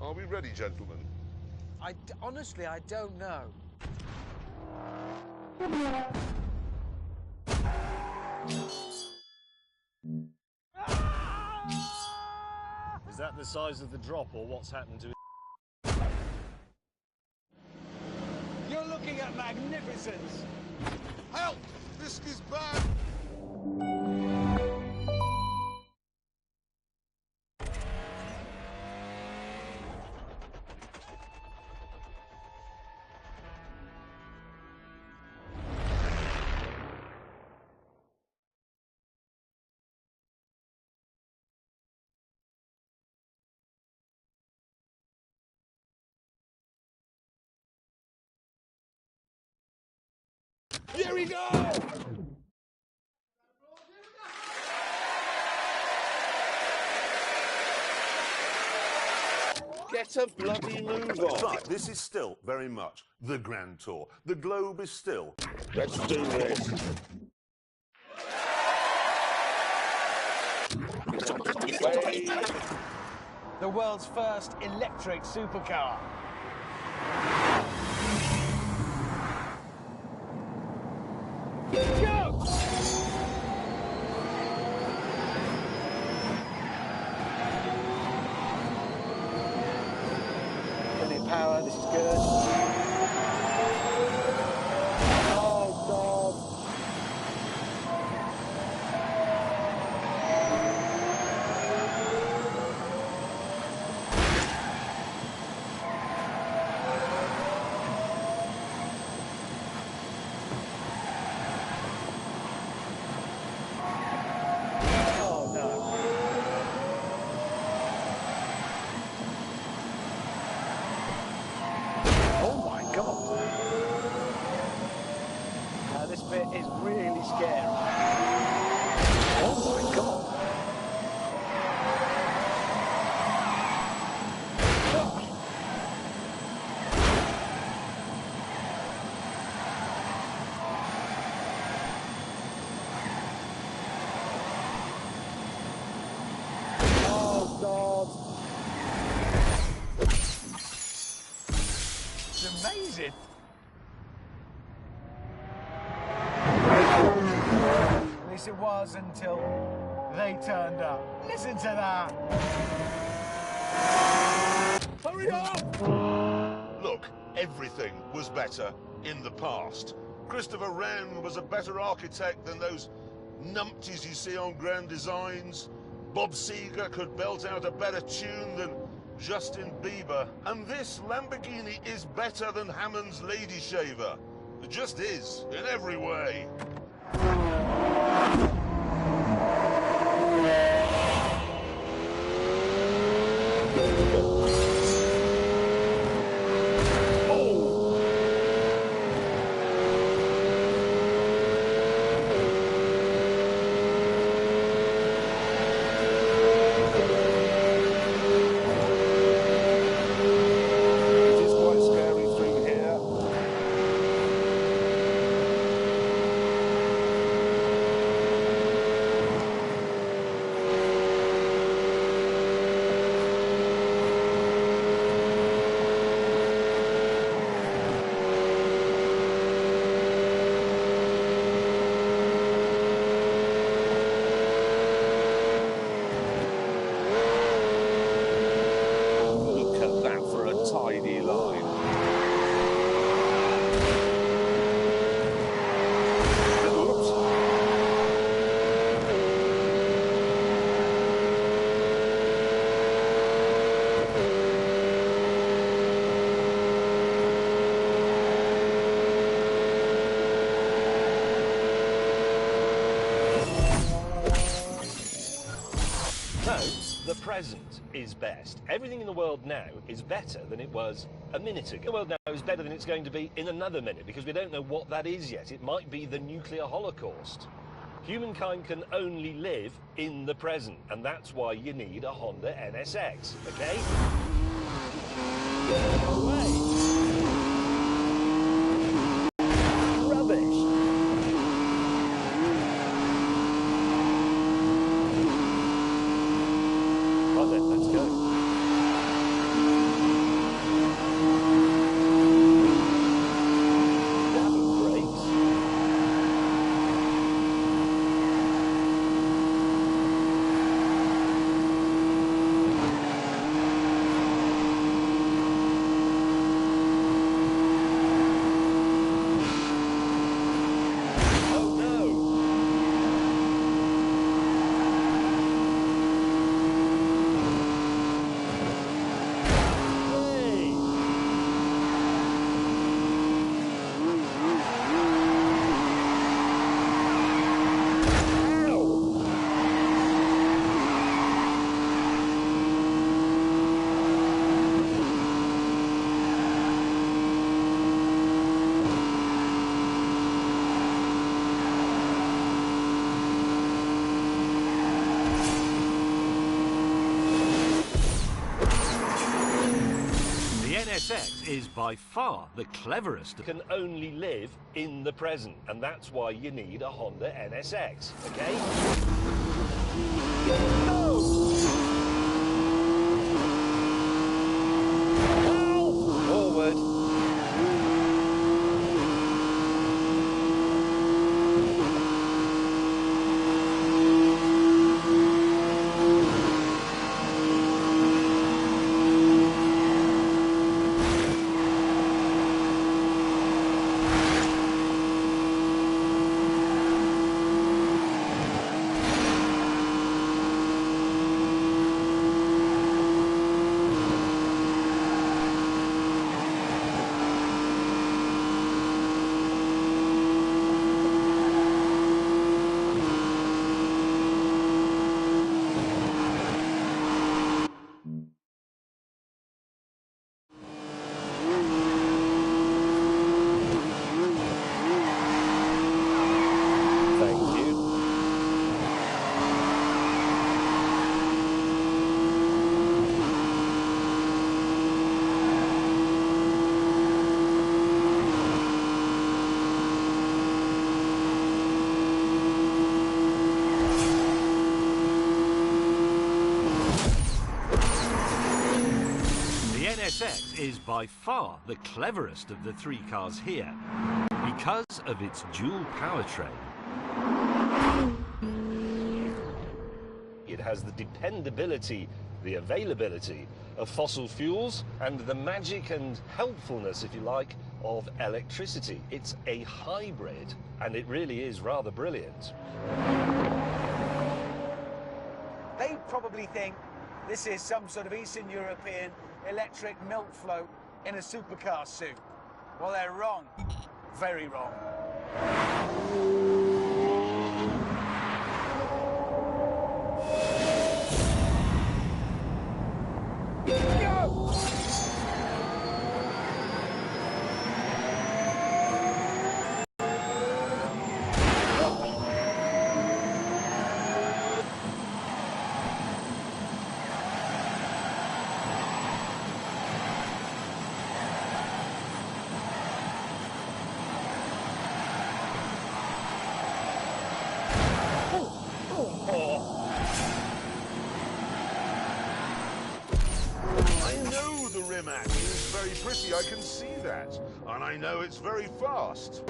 Are we ready, gentlemen? Honestly, I don't know. Is that the size of the drop, or what's happened to it? You're looking at magnificence. Help! This is bad! Here we go! Get a bloody move on. But this is still very much the Grand Tour. The globe is still... Let's do this. The world's first electric supercar. Go! Plenty of power, this is good. Oh, God. This bit is really scary. Oh my God. Oh God. It's amazing. At least it was until they turned up. Listen to that. Hurry up! Look, everything was better in the past. Christopher Wren was a better architect than those numpties you see on Grand Designs. Bob Seger could belt out a better tune than Justin Bieber. And this Lamborghini is better than Hammond's Lady Shaver. It just is, in every way. Tidy line. Oops. No, the present is best. Everything in the world now is better than it was a minute ago. The world now is better than it's going to be in another minute, because we don't know what that is yet. It might be the nuclear holocaust. Humankind can only live in the present, and that's why you need a Honda NSX, okay? No way. Right then, let's go. is by far the cleverest. Can only live in the present, and that's why you need a Honda NSX, okay? Forward. Thank you. The NSX is by far the cleverest of the three cars here because of its dual powertrain. It has the dependability, the availability of fossil fuels and the magic and helpfulness, if you like, of electricity. It's a hybrid, and it really is rather brilliant. They probably think this is some sort of Eastern European electric milk float in a supercar suit. Well, they're wrong. Very wrong. I know the Rimac is very pretty, I can see that. And I know it's very fast.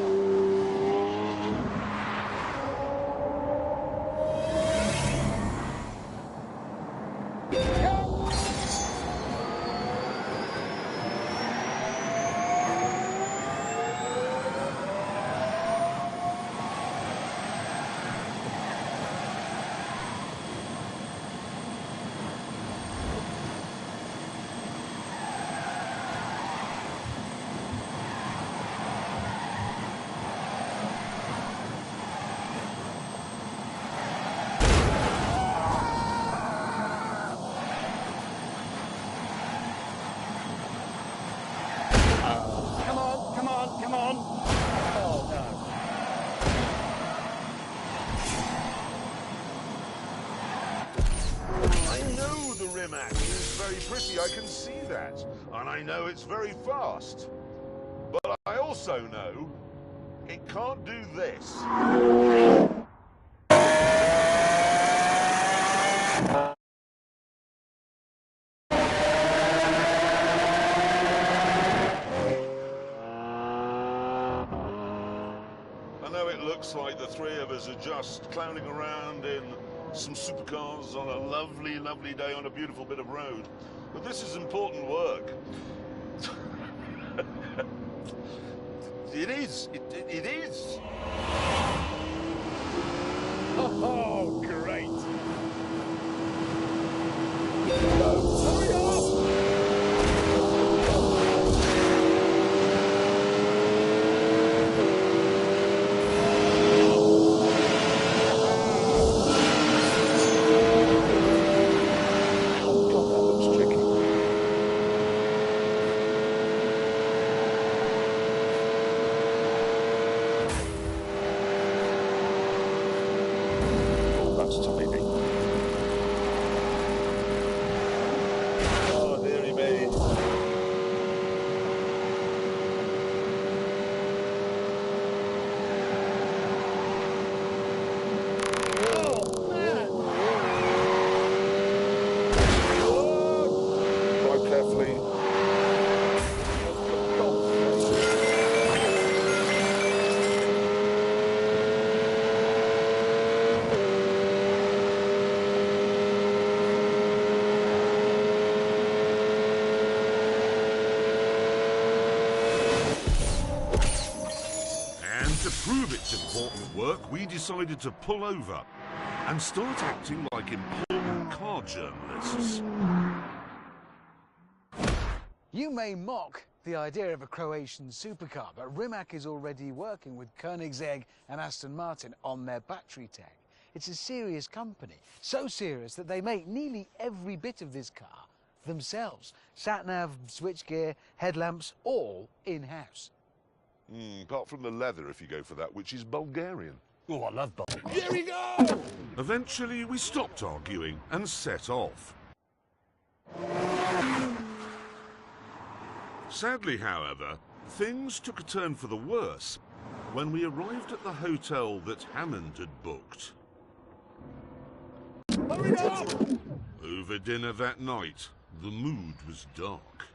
Come on. Oh, no. I know the Rimac is very pretty, I can see that. And I know it's very fast. But I also know it can't do this. I know it looks like the three of us are just clowning around in some supercars on a lovely, lovely day on a beautiful bit of road. But this is important work. It is. It is. Oh, great. Oh, dearie me. decided to pull over and start acting like important car journalists. You may mock the idea of a Croatian supercar, but Rimac is already working with Koenigsegg and Aston Martin on their battery tech. It's a serious company, so serious that they make nearly every bit of this car themselves. Sat-nav, switchgear, headlamps, all in-house. Apart from the leather, if you go for that, which is Bulgarian. Oh, I love Bob. Here we go! Eventually, we stopped arguing and set off. Sadly, however, things took a turn for the worse when we arrived at the hotel that Hammond had booked. Hurry up! Over dinner that night, the mood was dark.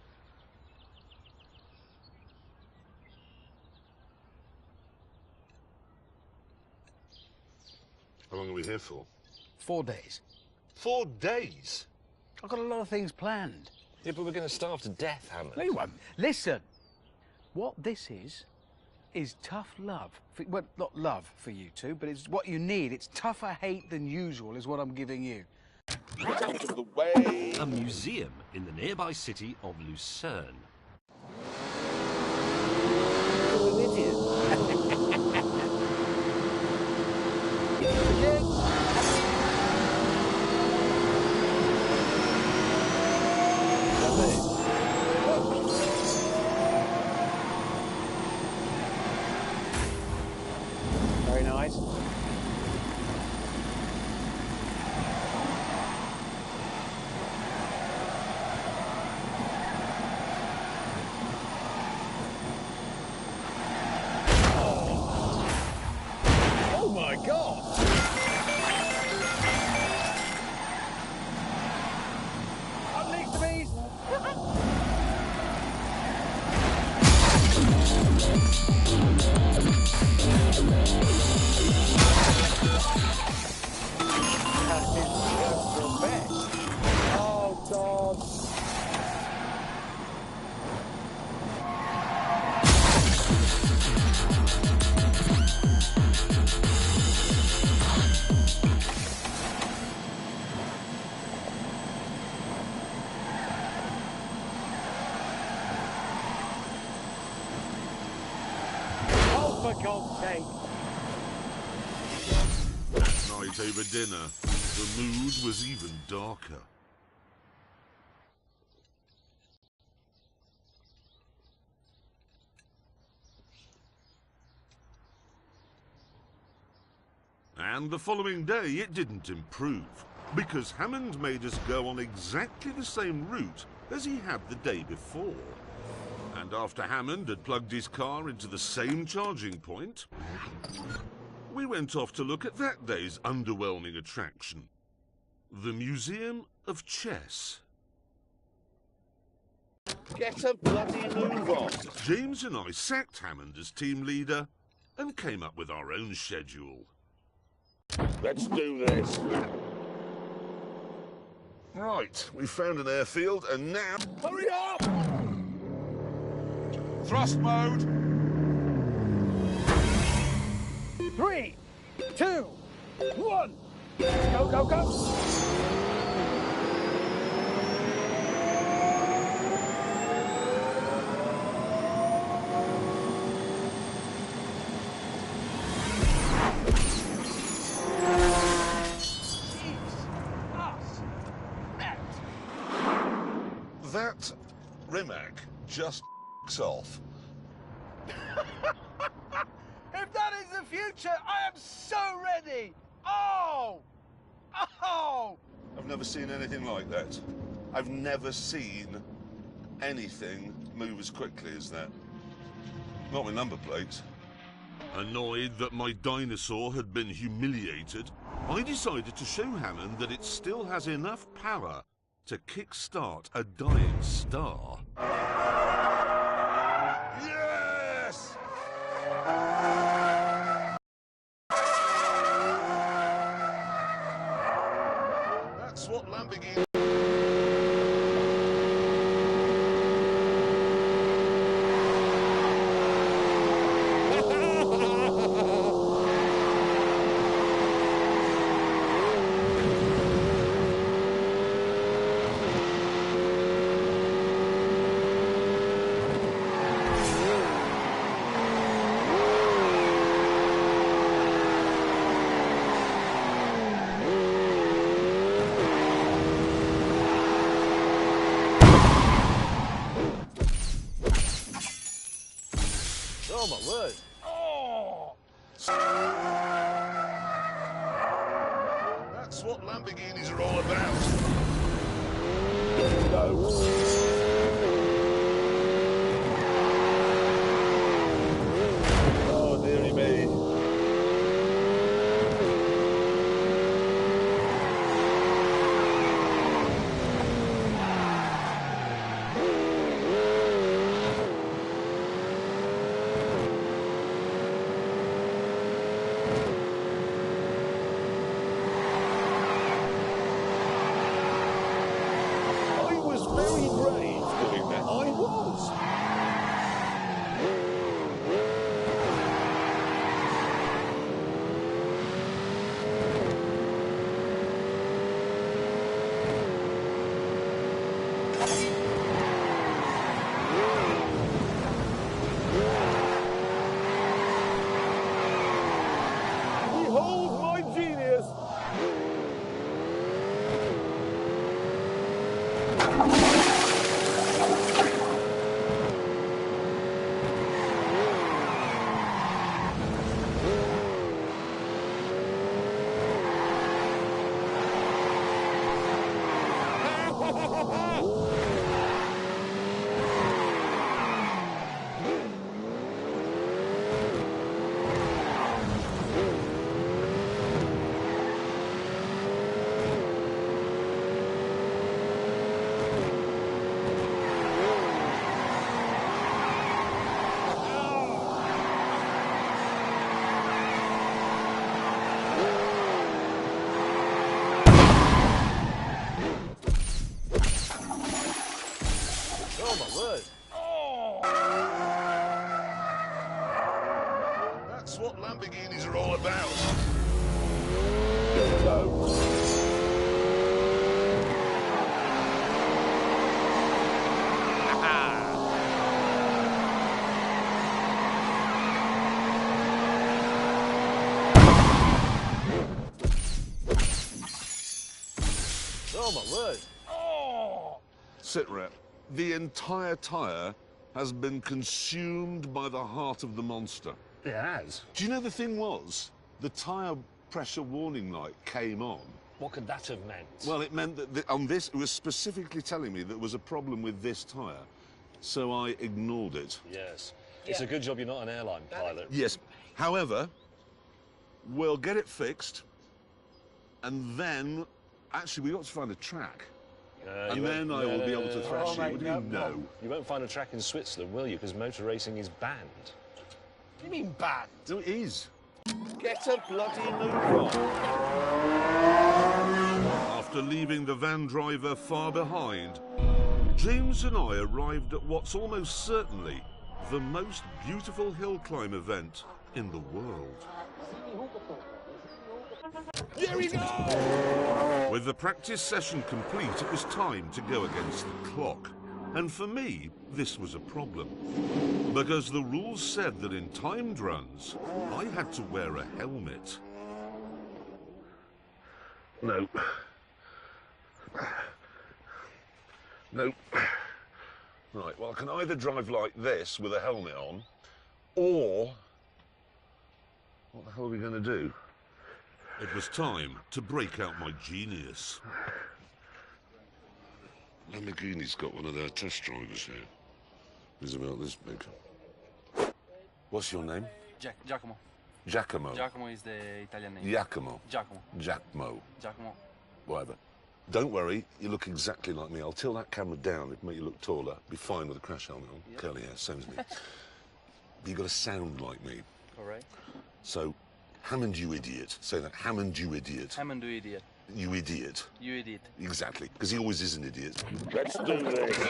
How long are we here for? 4 days. 4 days? I've got a lot of things planned. Yeah, but we're going to starve to death, Hammond. No, you won't. Listen, what this is tough love. Well, not love for you two, but it's what you need. It's tougher hate than usual is what I'm giving you. Out of the way! A museum in the nearby city of Lucerne. You're an idiot. Very nice. Oh my God! Unleash the beast! Oh, God. Oh, for God's sake. That night over dinner, the mood was even darker. And the following day, it didn't improve, because Hammond made us go on exactly the same route as he had the day before. And after Hammond had plugged his car into the same charging point, we went off to look at that day's underwhelming attraction, the Museum of Chess. Get a bloody move on! James and I sacked Hammond as team leader and came up with our own schedule. Let's do this. Right, we found an airfield and now... Hurry up! Thrust mode! 3, 2, 1. Go, go, go. That Rimac just off. If that is the future, I am so ready. Oh! Oh! I've never seen anything like that. I've never seen anything move as quickly as that. Not with number plates. Annoyed that my dinosaur had been humiliated, I decided to show Hammond that it still has enough power to kickstart a dying star. Yes! That's what Lamborghini... That's what Lamborghinis are all about. Oh, dearie me. I was very brave doing that. I was. Behold my genius! Oh, my word. That's what Lamborghinis are all about. Oh, my word. Sitrep, the entire tyre has been consumed by the heart of the monster. It has. Do you know the thing was? The tyre pressure warning light came on. What could that have meant? Well, it meant that on this, it was specifically telling me that there was a problem with this tyre. So I ignored it. Yes. It's a good job you're not an airline pilot. Yes. However, we'll get it fixed. And then, actually, we got to find a track. And then I will be able to thrash you. What do you know? You won't find a track in Switzerland, will you? Because motor racing is banned. What do you mean banned? No, it is. Get a bloody move on. After leaving the van driver far behind, James and I arrived at what's almost certainly the most beautiful hill climb event in the world. Here we go! With the practice session complete, it was time to go against the clock. And for me, this was a problem. Because the rules said that in timed runs, I had to wear a helmet. No. No. Right, well, I can either drive like this with a helmet on, or... what the hell are we going to do? It was time to break out my genius. Lamborghini's got one of their test drivers here. He's about this big. What's your name? Giacomo. Giacomo. Giacomo is the Italian name. Giacomo. Giacomo. Giacomo. Giacomo. Whatever. Don't worry, you look exactly like me. I'll tilt that camera down, it'll make you look taller. Be fine with a crash helmet on. Yep. Curly hair, same as me. But you've got to sound like me. All right. So, Hammond, you idiot. Say that. Hammond, you idiot. Hammond, you idiot. You idiot. You idiot. Exactly. Because he always is an idiot. Let's do this.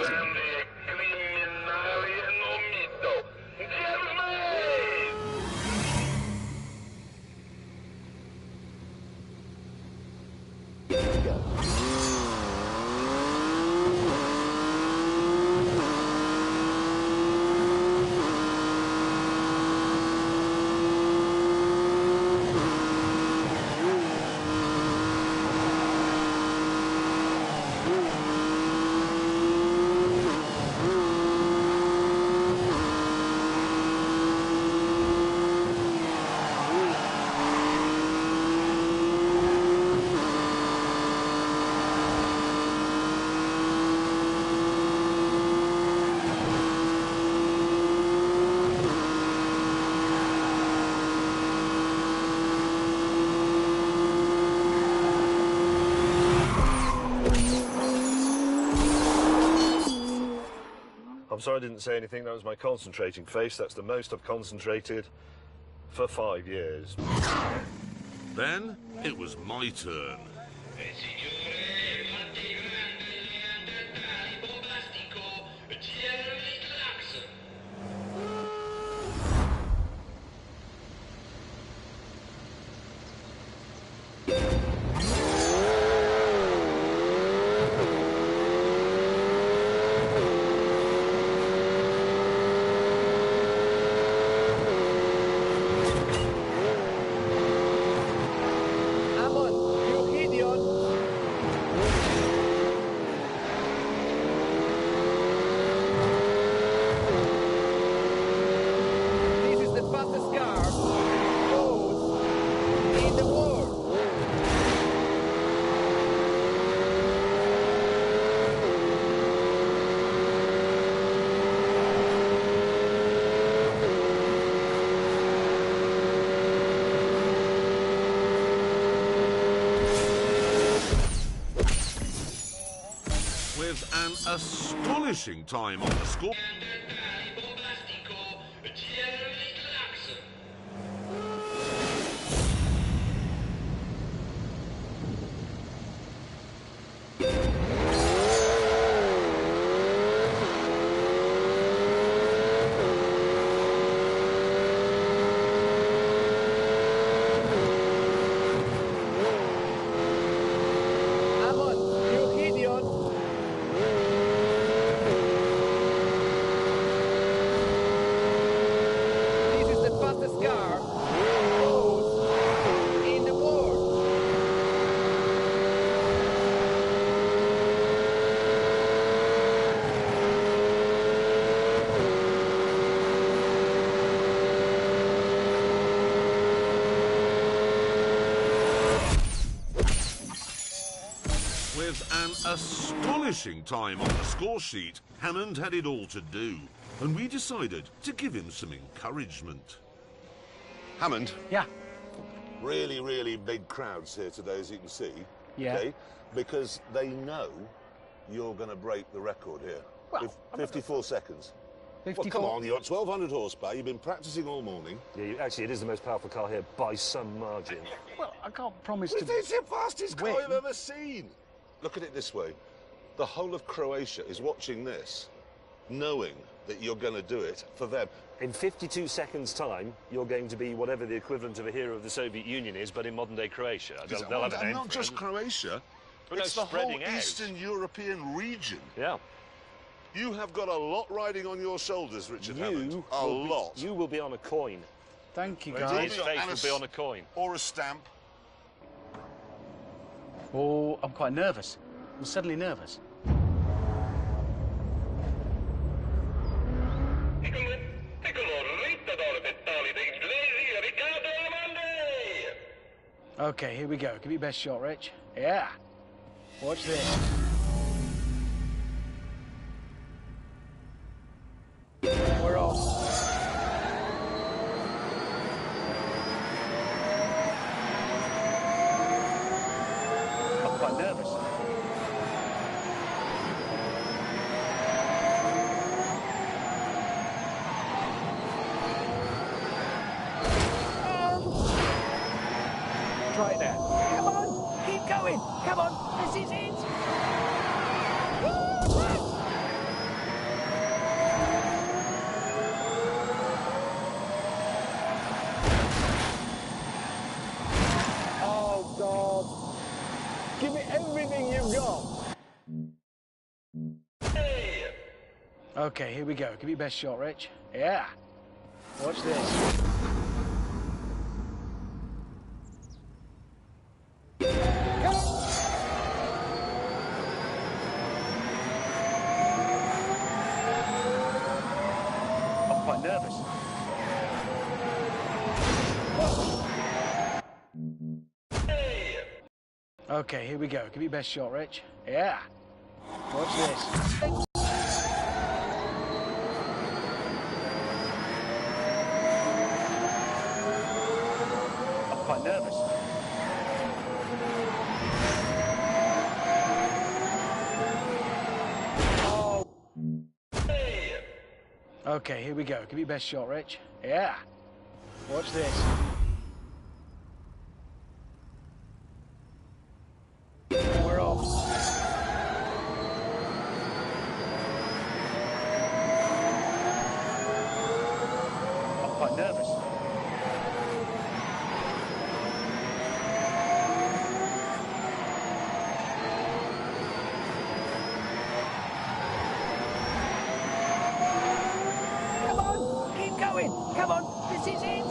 I'm sorry I didn't say anything. That was my concentrating face. That's the most I've concentrated for 5 years. Then it was my turn. With an astonishing time on the score. With an astonishing time on the score sheet, Hammond had it all to do, and we decided to give him some encouragement. Hammond? Yeah. Really, really big crowds here today, as you can see. Yeah. Okay? Because they know you're going to break the record here. Well, 54 seconds. 54. Well, come on, you're at 1,200 horsepower. You've been practicing all morning. Yeah, actually, it is the most powerful car here by some margin. Well, I can't promise Well, to... it's the fastest car win. I've ever seen. Look at it this way. The whole of Croatia is watching this, knowing that you're going to do it for them. In 52 seconds' time, you're going to be whatever the equivalent of a hero of the Soviet Union is, but in modern-day Croatia. They'll have a name And not for just it. Croatia, But no, it's the whole spreading out. Eastern European region. Yeah. You have got a lot riding on your shoulders, Richard Hammond. A will be- lot. You will be on a coin. Thank you, His guys. Maybe face on a will be on a coin. Or a stamp. Oh, I'm quite nervous. I'm suddenly nervous. Okay, here we go. Give me your best shot, Rich. Yeah. Watch this. We're off. I'm quite nervous. Try it now. Come on, keep going. Come on, this is it. Oh God! Give me everything you've got. Okay, here we go. Give me your best shot, Rich. Yeah. Watch this. I'm quite nervous. Okay, here we go. Give me your best shot, Rich. Yeah. Watch this. I'm quite nervous. Oh. OK, here we go. Give me your best shot, Rich. Yeah. Watch this. We're off. I'm quite nervous. Come on, keep going. Come on, this is it.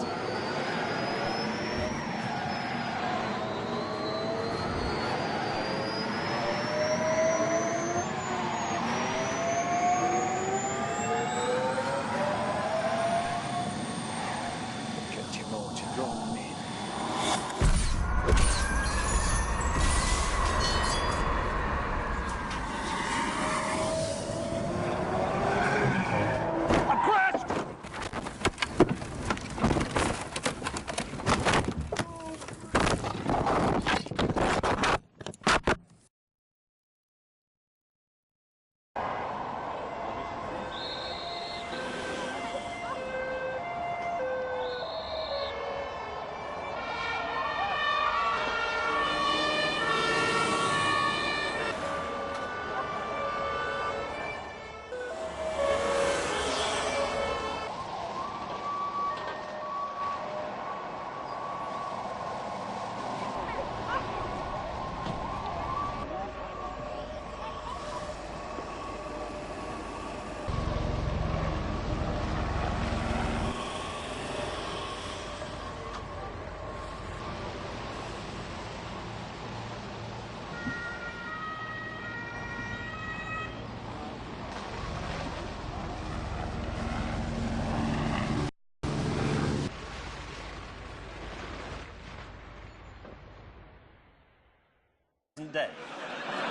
Day.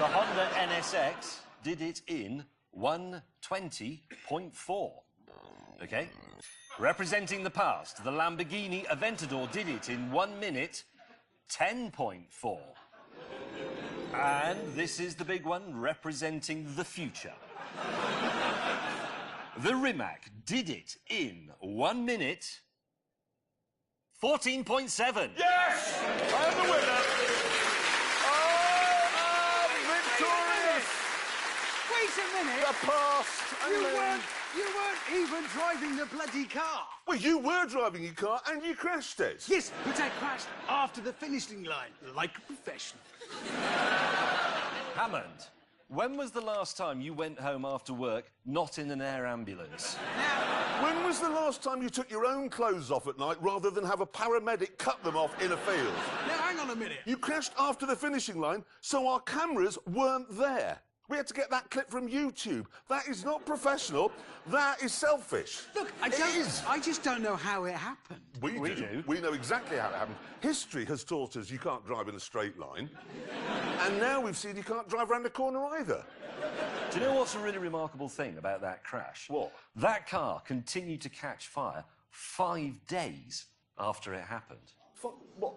The Honda NSX did it in 1:20.4. Okay? Representing the past, the Lamborghini Aventador did it in 1 minute 10.4. And this is the big one representing the future. The Rimac did it in 1 minute 14.7. Yes! I am the winner! Wait a minute! The past! You weren't even driving the bloody car! Well, you were driving your car and you crashed it. Yes, but I crashed after the finishing line, like a professional. Hammond, when was the last time you went home after work not in an air ambulance? When was the last time you took your own clothes off at night rather than have a paramedic cut them off in a field? Now, hang on a minute. You crashed after the finishing line, so our cameras weren't there. We had to get that clip from YouTube. That is not professional. That is selfish. Look, I just don't know how it happened. We do. We know exactly how it happened. History has taught us you can't drive in a straight line. And now we've seen you can't drive around a corner either. Do you know what's a really remarkable thing about that crash? What? That car continued to catch fire 5 days after it happened. What?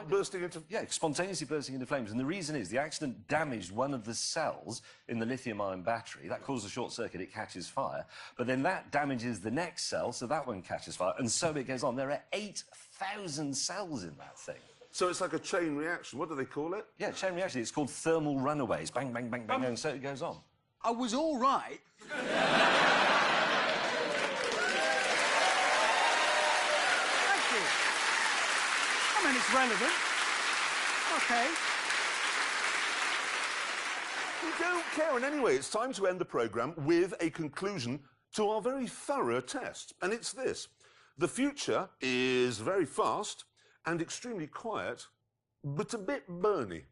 Bursting into... Yeah, spontaneously bursting into flames. And the reason is the accident damaged one of the cells in the lithium-ion battery. That caused a short circuit, it catches fire. But then that damages the next cell, so that one catches fire. And so it goes on. There are 8,000 cells in that thing. So it's like a chain reaction. What do they call it? Yeah, chain reaction. It's called thermal runaways. Bang, bang, bang, bang, and so it goes on. I was all right. I mean, it's relevant. OK. We don't care, and anyway, it's time to end the programme with a conclusion to our very thorough test. And it's this. The future is very fast and extremely quiet, but a bit burny.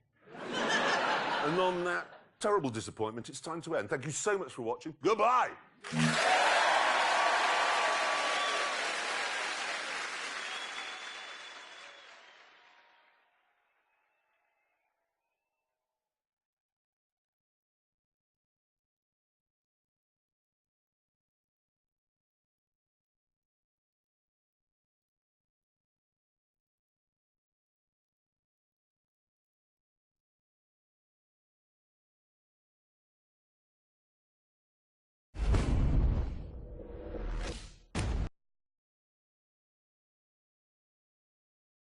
And on that terrible disappointment, it's time to end. Thank you so much for watching. Goodbye!